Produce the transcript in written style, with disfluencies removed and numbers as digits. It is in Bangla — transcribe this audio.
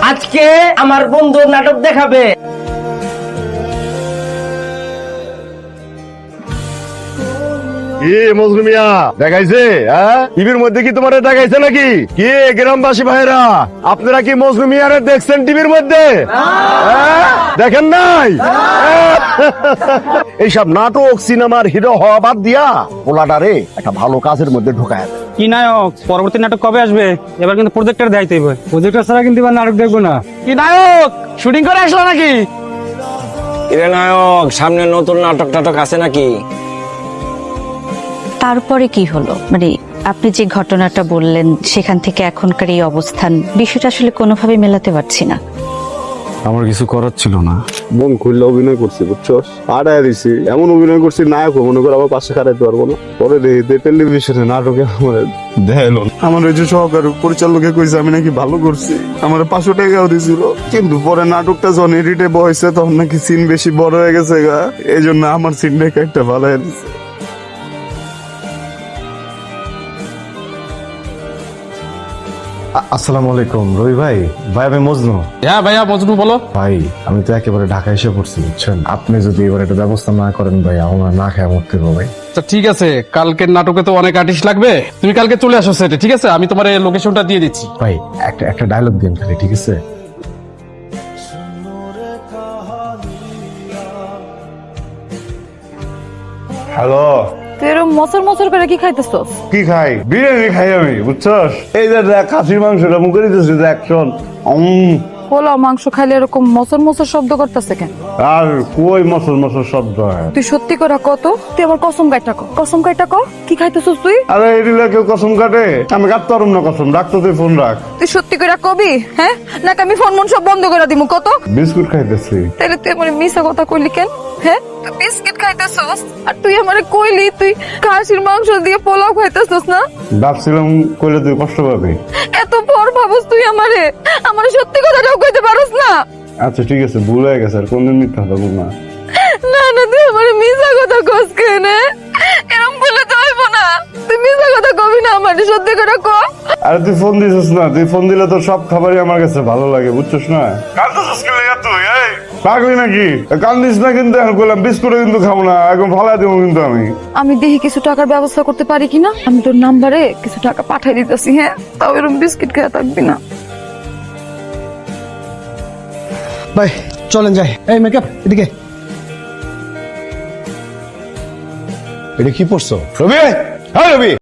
আজকে আমার বন্ধু নাটক দেখাবে। কি মজনু মিয়া দেখাইছে? টিভির মধ্যে কি তোমার দেখাইছে নাকি? কি গ্রামবাসী ভাইরা, আপনারা কি মজনু মিয়ারে দেখছেন টিভির মধ্যে? দেখেন নাই? এইসব নাটক সিনেমার হিরো হওয়া বাদ দিয়া পোলাটারে একটা ভালো কাজের মধ্যে ঢোকায়। কি নায়ক, পরবর্তী নাটক কবে আসবে? এবার কিন্তু প্রজেক্টর দেখাইতে হবে। প্রজেক্টর ছাড়া কিন্তু এবার নাটক দেখবো না। কি নায়ক, শুটিং করে আসলো নাকি? কিরে নায়ক, সামনে নতুন নাটক টাটক আছে নাকি? তারপরে কি হলো? মানে আপনি যে ঘটনাটা বললেন সেখান থেকে এখনকার এই অবস্থান, বিষয়টা আসলে কোনোভাবে মেলাতে পারছি না। আমার কিছু করার ছিল না। মন খুললে অভিনয় করছি, বুঝছস? আড়াই দিছি, এমন অভিনয় করছি নায়ক মনে করে আমার পাশে খারাইতে পারবো না। পরে দেখি টেলিভিশনে নাটকে আমার দেখাইল, আমার ওই যে সহকারী পরিচালকে কইছে আমি নাকি ভালো করছি, আমার 500 টাকাও দিছিল। কিন্তু পরে নাটকটা যখন এডিটে বয়সে তখন নাকি সিন বেশি বড় হয়ে গেছে গা, এই জন্য আমার সিনটা একটা ভালো হয়ে দিছে। আসসালামু আলাইকুম রবি ভাই। ভাই আমি মজনু। হ্যাঁ ভাইয়া মজনু বলো। ভাই আমি তো একেবারে ঢাকা এসে পড়ছি, বুঝছেন? আপনি যদি এবার একটা ব্যবস্থা না করেন ভাই, আমার না খেয়ে মরতে হবে ভাই। আচ্ছা ঠিক আছে, কালকের নাটকে তো অনেক আর্টিস্ট লাগবে, তুমি কালকে চলে আসো সেটে, ঠিক আছে? আমি তোমার লোকেশনটা দিয়ে দিচ্ছি। ভাই একটা ডায়লগ দিন খালি, ঠিক আছে? হ্যালো, তুই এরকম মচর করে কি খাইতেছস? কি খাই? বিরিয়ানি খাই আমি, বুঝছস? এই যে দেখ খাসির মাংসটা মুখে দিতেছি, দেখ শোন। পোলাও মাংস খাইলে এরকম মচর শব্দ করতেছে কেন? আর কই মসল মসল শব্দ হয়? তুই সত্যি করে কত, তুই আমার কসম কাইটা কর, কসম কাইটা কর, কি খাইতেছস তুই? আরে এদিকে কেউ কসম কাটে? আমি কাটতে পারুম না কসম, রাখতো তুই ফোন রাখ। তুই সত্যি করে কবি, হ্যাঁ নাকি আমি ফোন মন সব বন্ধ করে দিমু কত? বিস্কুট খাইতেছি। তাহলে তুই আমার মিছা কথা কইলি কেন? হ্যাঁ তুই বিস্কিট খাইতেছস আর তুই আমারে কইলি তুই খাসির মাংস দিয়ে পোলাও খাইতেছস না? ভাবছিলাম কইলে তুই কষ্ট পাবি। এত পর ভাবস তুই আমারে সত্যি কথাটাও কইতে পারস না? আচ্ছা ঠিক আছে, ভুল হয়ে গেছে, আর কোনদিন মিথ্যা কথা বলবো না। না না তুই আমার মিছা কথা কস কেন? এরকম বলে তো হইব না, তুই মিছা কথা কবি না, আমার সত্যি করে ক। আরে তুই ফোন দিছিস না, তুই ফোন দিলে তোর সব খাবারই আমার কাছে ভালো লাগে, বুঝছিস না? কাঁদতেছিস কি লাগা তুই? এই পাগলি নাকি? কান্দিস না কিন্তু, এখন কইলাম বিস্কুটও কিন্তু খাবো না, এখন ফালাই দেবো কিন্তু আমি। আমি দেখি কিছু টাকার ব্যবস্থা করতে পারি কিনা, আমি তোর নাম্বারে কিছু টাকা পাঠাই দিতেছি, হ্যাঁ? তাও এরকম বিস্কিট খেয়ে থাকবি না। ভাই চলেন যাই। এই মেকআপ এদিকে। এটা কি পড়ছো? রবি, হ্যাঁ রবি।